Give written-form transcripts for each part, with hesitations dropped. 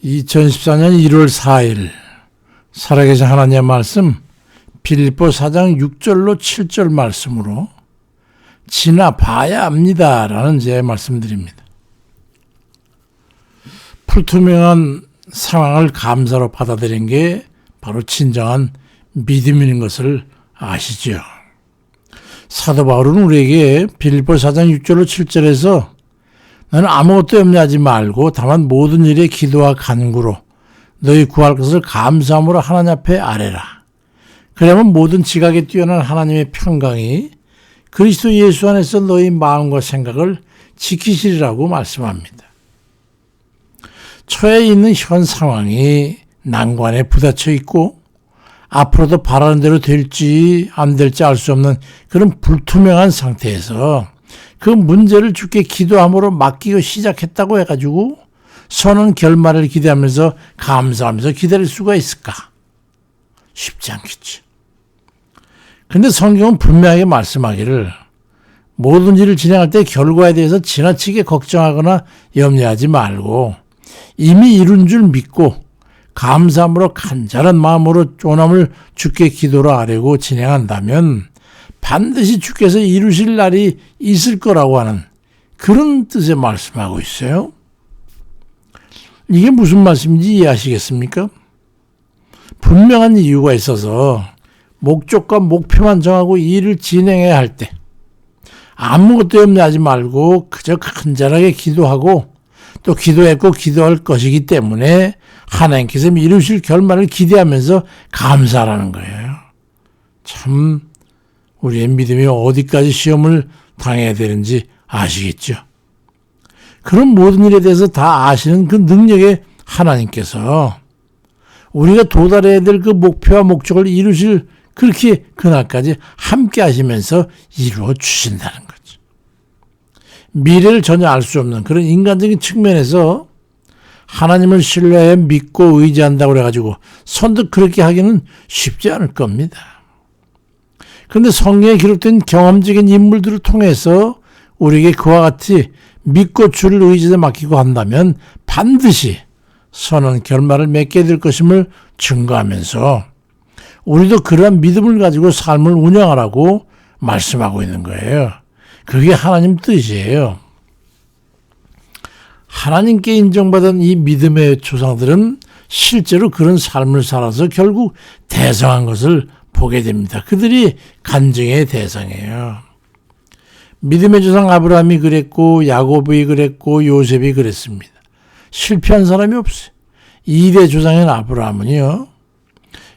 2014년 1월 4일 살아계신 하나님의 말씀 빌립보 4장 6절로 7절 말씀으로 지나봐야 합니다라는 제 말씀드립니다. 불투명한 상황을 감사로 받아들인 게 바로 진정한 믿음인 것을 아시죠? 사도 바울은 우리에게 빌립보 4장 6절로 7절에서 너는 아무것도 염려하지 말고 다만 모든 일에 기도와 간구로 너희 구할 것을 감사함으로 하나님 앞에 아뢰라. 그러면 모든 지각에 뛰어난 하나님의 평강이 그리스도 예수 안에서 너희 마음과 생각을 지키시리라고 말씀합니다. 처해 있는 현 상황이 난관에 부딪혀 있고 앞으로도 바라는 대로 될지 안 될지 알 수 없는 그런 불투명한 상태에서 그 문제를 주께 기도함으로 맡기고 시작했다고 해가지고 선한 결말을 기대하면서 감사하면서 기다릴 수가 있을까? 쉽지 않겠지. 근데 성경은 분명하게 말씀하기를 모든 일을 진행할 때 결과에 대해서 지나치게 걱정하거나 염려하지 말고 이미 이룬 줄 믿고 감사함으로 간절한 마음으로 조남을 주께 기도로 아뢰고 진행한다면 반드시 주께서 이루실 날이 있을 거라고 하는 그런 뜻의 말씀하고 있어요. 이게 무슨 말씀인지 이해하시겠습니까? 분명한 이유가 있어서 목적과 목표만 정하고 일을 진행해야 할 때 아무것도 염려하지 말고 그저 간절하게 기도하고 또 기도했고 기도할 것이기 때문에 하나님께서 이루실 결말을 기대하면서 감사하라는 거예요. 참 우리의 믿음이 어디까지 시험을 당해야 되는지 아시겠죠? 그런 모든 일에 대해서 다 아시는 그 능력의 하나님께서 우리가 도달해야 될 그 목표와 목적을 이루실 그렇게 그날까지 함께 하시면서 이루어 주신다는 거죠. 미래를 전혀 알 수 없는 그런 인간적인 측면에서 하나님을 신뢰해 믿고 의지한다고 해가지고 선뜻 그렇게 하기는 쉽지 않을 겁니다. 그런데 성경에 기록된 경험적인 인물들을 통해서 우리에게 그와 같이 믿고 주를 의지에 맡기고 한다면 반드시 선한 결말을 맺게 될 것임을 증거하면서 우리도 그러한 믿음을 가지고 삶을 운영하라고 말씀하고 있는 거예요. 그게 하나님 뜻이에요. 하나님께 인정받은 이 믿음의 조상들은 실제로 그런 삶을 살아서 결국 대성한 것을 보게 됩니다. 그들이 간증의 대상이에요. 믿음의 조상 아브라함이 그랬고 야곱이 그랬고 요셉이 그랬습니다. 실패한 사람이 없어요. 2대 조상인 아브라함은요.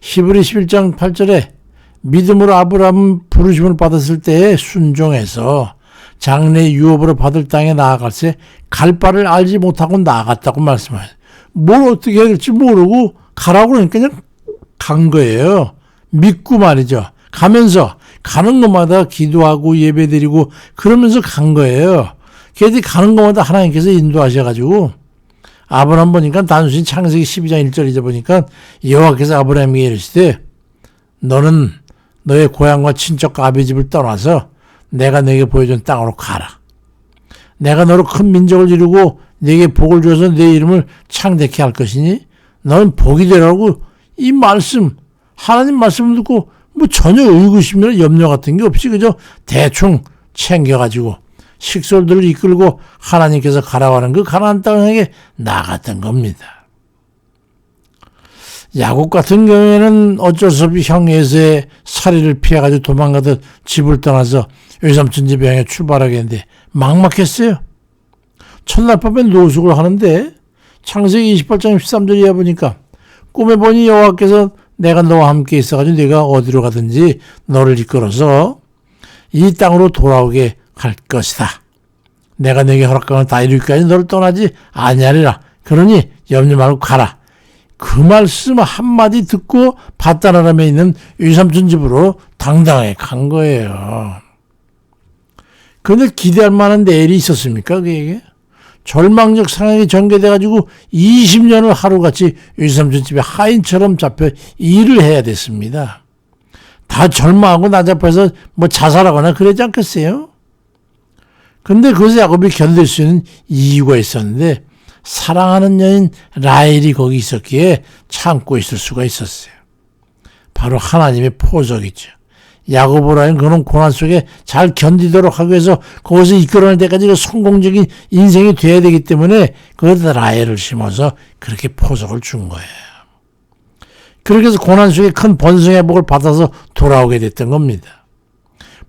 히브리 11장 8절에 믿음으로 아브라함은 부르심을 받았을 때에 순종해서 장래 유업으로 받을 땅에 나아갈새 갈 바를 알지 못하고 나아갔다고 말씀하세요. 뭘 어떻게 해야 될지 모르고 가라고 그러니까 그냥 간 거예요. 믿고 말이죠. 가면서 가는 것마다 기도하고 예배드리고 그러면서 간 거예요. 걔들이 가는 것마다 하나님께서 인도하셔가지고 아브라함 보니까 단순히 창세기 12장 1절이자 보니까 여호와께서 아브라함에게 이르시되 너는 너의 고향과 친척과 아비 집을 떠나서 내가 너에게 보여준 땅으로 가라. 내가 너로 큰 민족을 이루고 너에게 복을 줘서 내 이름을 창대케 할 것이니 너는 복이 되라고 이 말씀 하나님 말씀을 듣고 뭐 전혀 의구심이나 염려 같은 게 없이 그저 대충 챙겨가지고 식솔들을 이끌고 하나님께서 가라고 하는 그 가나안 땅에 나갔던 겁니다. 야곱 같은 경우에는 어쩔 수 없이 형 에서의 살해를 피해가지고 도망가듯 집을 떠나서 외삼촌 집에 향해 출발하겠는데 막막했어요. 첫날 밤에 노숙을 하는데 창세기 28장 13절이야 보니까 꿈에 보니 여호와께서 내가 너와 함께 있어가지고 네가 어디로 가든지 너를 이끌어서 이 땅으로 돌아오게 할 것이다. 내가 네게 허락한 건 다 이루기까지 너를 떠나지 아니하리라. 그러니 염려 말고 가라. 그 말씀 한마디 듣고 바다나람에 있는 외삼촌 집으로 당당하게 간 거예요. 그런데 기대할 만한 내일이 있었습니까? 그에게? 절망적 상황이 전개돼가지고 20년을 하루같이 외삼촌 집에 하인처럼 잡혀 일을 해야 됐습니다. 다 절망하고 나잡혀서 뭐 자살하거나 그러지 않겠어요? 근데 그것을 야곱이 견딜 수 있는 이유가 있었는데 사랑하는 여인 라헬이 거기 있었기에 참고 있을 수가 있었어요. 바로 하나님의 포석이죠. 야고보라는 그런 고난 속에 잘 견디도록 하기 위해서 거기서 이끌어낼 때까지 성공적인 인생이 돼야 되기 때문에 거기다 라헬을 심어서 그렇게 포석을 준 거예요. 그렇게 해서 고난 속에 큰 번성의 복을 받아서 돌아오게 됐던 겁니다.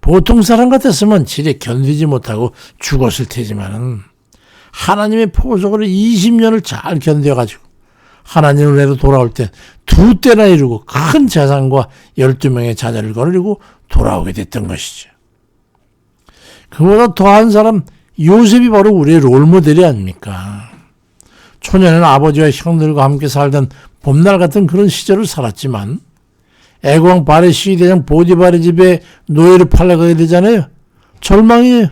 보통 사람 같았으면 지레 견디지 못하고 죽었을 테지만은 하나님의 포석으로 20년을 잘 견뎌가지고 하나님 은혜로 돌아올 때 2때나 이루고 큰 재산과 12명의 자녀를 거느리고 돌아오게 됐던 것이죠. 그보다 더한 사람 요셉이 바로 우리의 롤모델이 아닙니까? 초년에는 아버지와 형들과 함께 살던 봄날 같은 그런 시절을 살았지만 애국왕 바레 시위대장 보디발의 집에 노예를 팔려가게 되잖아요. 절망이에요.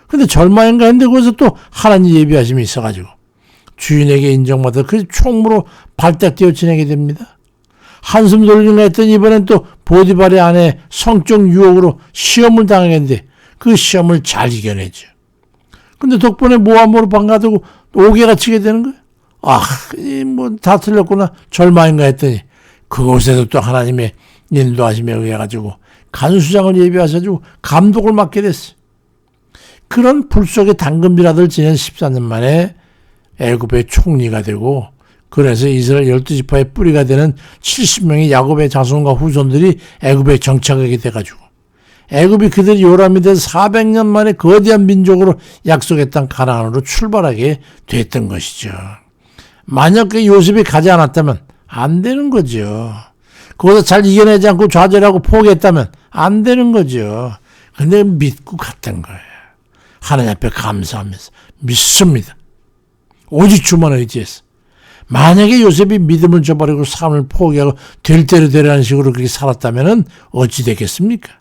근데 절망인가 했는데 거기서 또 하나님 예비하심이 있어가지고 주인에게 인정받아 그 총무로 발딱 뛰어 지내게 됩니다. 한숨 돌리는가 했더니 이번엔 또 보디발의 아내 성적 유혹으로 시험을 당하겠는데 그 시험을 잘 이겨내죠. 근데 덕분에 모함으로 반가되고 오개가 치게 되는 거예요. 다 틀렸구나 절망인가 했더니 그곳에서 또 하나님의 인도하심에 의해 가지고 간수장을 예비하셔가지고 감독을 맡게 됐어요. 그런 불 속에 당근비라들 지낸 14년 만에 애굽의 총리가 되고 그래서 이스라엘 12지파의 뿌리가 되는 70명의 야곱의 자손과 후손들이 애굽에 정착하게 돼가지고 애굽이 그들이 요람이 된 400년 만에 거대한 민족으로 약속의 땅 가나안으로 출발하게 됐던 것이죠. 만약 그 요셉이 가지 않았다면 안 되는 거죠. 그것을 잘 이겨내지 않고 좌절하고 포기했다면 안 되는 거죠. 근데 믿고 갔던 거예요. 하나님 앞에 감사하면서 믿습니다. 오직 주만 의지해서. 만약에 요셉이 믿음을 저버리고 삶을 포기하고 될 대로 되라는 식으로 그렇게 살았다면 어찌 되겠습니까?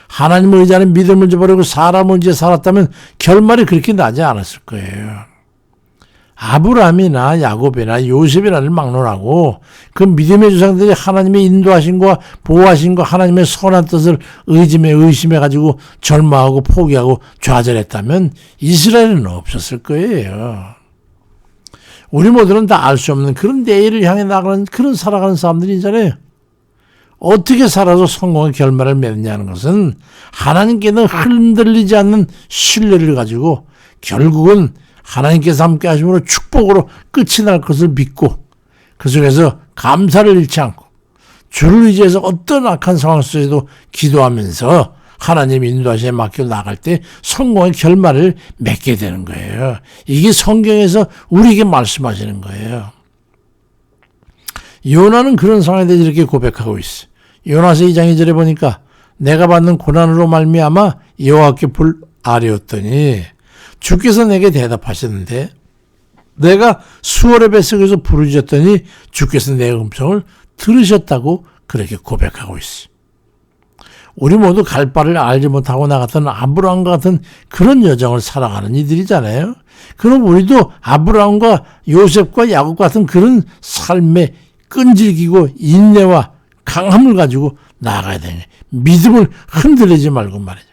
하나님을 의지하는 믿음을 저버리고 사람을 의지해 살았다면 결말이 그렇게 나지 않았을 거예요. 아브라함이나 야곱이나 요셉이라를 막론하고 그 믿음의 조상들이 하나님의 인도하심과 보호하심과 하나님의 선한 뜻을 의심해가지고 절망하고 포기하고 좌절했다면 이스라엘은 없었을 거예요. 우리 모두는 다 알 수 없는 그런 내일을 향해 나가는 그런 살아가는 사람들이잖아요. 어떻게 살아서 성공의 결말을 맺느냐는 것은 하나님께는 흔들리지 않는 신뢰를 가지고 결국은 하나님께서 함께 하심으로 축복으로 끝이 날 것을 믿고 그 속에서 감사를 잃지 않고 주를 의지해서 어떤 악한 상황 속에도 기도하면서 하나님 인도하심에 맡겨 나갈 때 성공의 결말을 맺게 되는 거예요. 이게 성경에서 우리에게 말씀하시는 거예요. 요나는 그런 상황에 대해서 이렇게 고백하고 있어. 요나서 2장 2절에 보니까 내가 받는 고난으로 말미암아 여호와께 불 아뢰었더니 주께서 내게 대답하셨는데 내가 수월의 뱃속에서 부르짖었더니 주께서 내 음성을 들으셨다고 그렇게 고백하고 있어. 우리 모두 갈 바를 알지 못하고 나갔던 아브라함과 같은 그런 여정을 살아가는 이들이잖아요. 그럼 우리도 아브라함과 요셉과 야곱 같은 그런 삶에 끈질기고 인내와 강함을 가지고 나아가야 되는 거예요. 믿음을 흔들리지 말고 말이죠.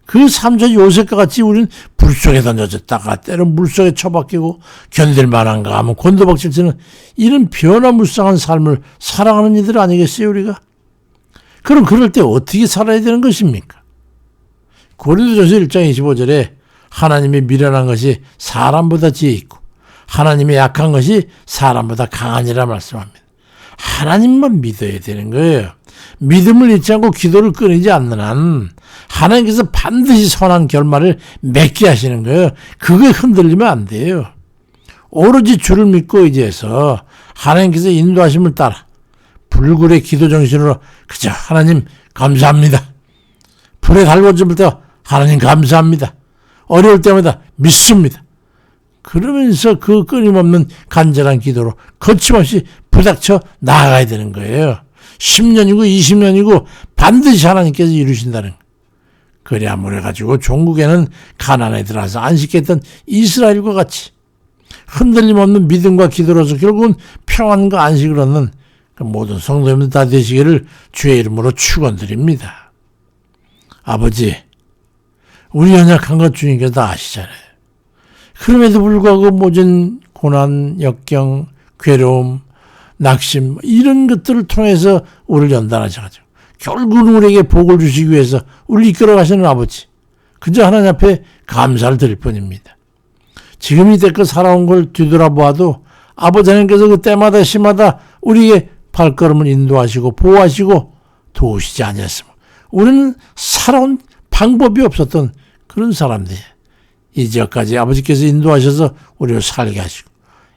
그 삶저 요셉과 같이 우리는 불 속에 던져졌다가 때론 물 속에 처박히고 견딜 만한가 하면 곤두박질치는 이런 변화무쌍한 삶을 살아가는 이들 아니겠어요 우리가? 그럼 그럴 때 어떻게 살아야 되는 것입니까? 고린도전서 1장 25절에 하나님이 미련한 것이 사람보다 지혜 있고 하나님의 약한 것이 사람보다 강하니라 말씀합니다. 하나님만 믿어야 되는 거예요. 믿음을 잃지 않고 기도를 끊이지 않는 한 하나님께서 반드시 선한 결말을 맺게 하시는 거예요. 그게 흔들리면 안 돼요. 오로지 주를 믿고 의지해서 하나님께서 인도하심을 따라 불굴의 기도 정신으로 그저 하나님 감사합니다. 불에 달궈질 때 하나님 감사합니다. 어려울 때마다 믿습니다. 그러면서 그 끊임없는 간절한 기도로 거침없이 부닥쳐 나아가야 되는 거예요. 10년이고 20년이고 반드시 하나님께서 이루신다는 거예요. 그래야 뭐래가지고 종국에는 가나안에 들어가서 안식했던 이스라엘과 같이 흔들림 없는 믿음과 기도로서 결국은 평안과 안식을 얻는 그 모든 성도님들 다 되시기를 주의 이름으로 축원드립니다. 아버지, 우리 연약한 것 주님께서 다 아시잖아요. 그럼에도 불구하고 모든 고난, 역경, 괴로움, 낙심 이런 것들을 통해서 우리를 연단하셔가지고 결국은 우리에게 복을 주시기 위해서 우리를 이끌어 가시는 아버지, 그저 하나님 앞에 감사를 드릴 뿐입니다. 지금 이때껏 살아온 걸 뒤돌아보아도 아버지 하나님께서 그 때마다 시마다 우리의 발걸음을 인도하시고 보호하시고 도우시지 아니했습니다. 우리는 살아온 방법이 없었던 그런 사람들이에요. 이 지역까지 아버지께서 인도하셔서 우리를 살게 하시고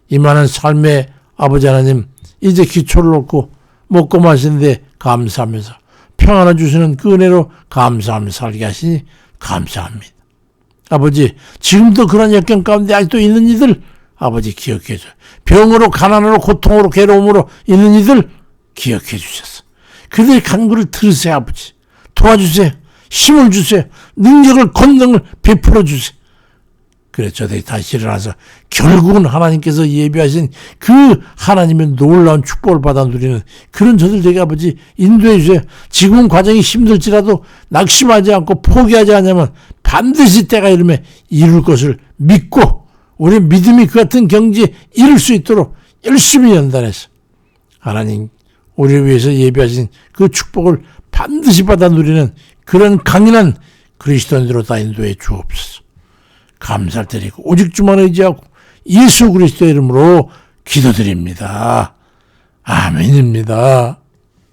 이 많은 삶의 아버지 하나님 이제 기초를 놓고 먹고 마시는데 감사하면서 평안을 주시는 그 은혜로 감사하며 살게 하시니 감사합니다. 아버지, 지금도 그런 역경 가운데 아직도 있는 이들 아버지 기억해 주세요. 병으로 가난으로 고통으로 괴로움으로 있는 이들 기억해 주셔서 그들의 간구를 들으세요. 아버지 도와주세요. 힘을 주세요. 능력을 권능을 베풀어 주세요. 그래 저들이 다시 일어나서 결국은 하나님께서 예비하신 그 하나님의 놀라운 축복을 받아 누리는 그런 저들에게 아버지 인도해 주세요. 지금 과정이 힘들지라도 낙심하지 않고 포기하지 않으면 반드시 때가 이르면 이룰 것을 믿고 우리 믿음이 그 같은 경지에 이룰 수 있도록 열심히 연단해서 하나님 우리를 위해서 예비하신 그 축복을 반드시 받아 누리는 그런 강인한 그리스도인으로 다 인도해 주옵소서. 감사를 드리고 오직 주만 의지하고 예수 그리스도의 이름으로 기도드립니다. 아멘입니다.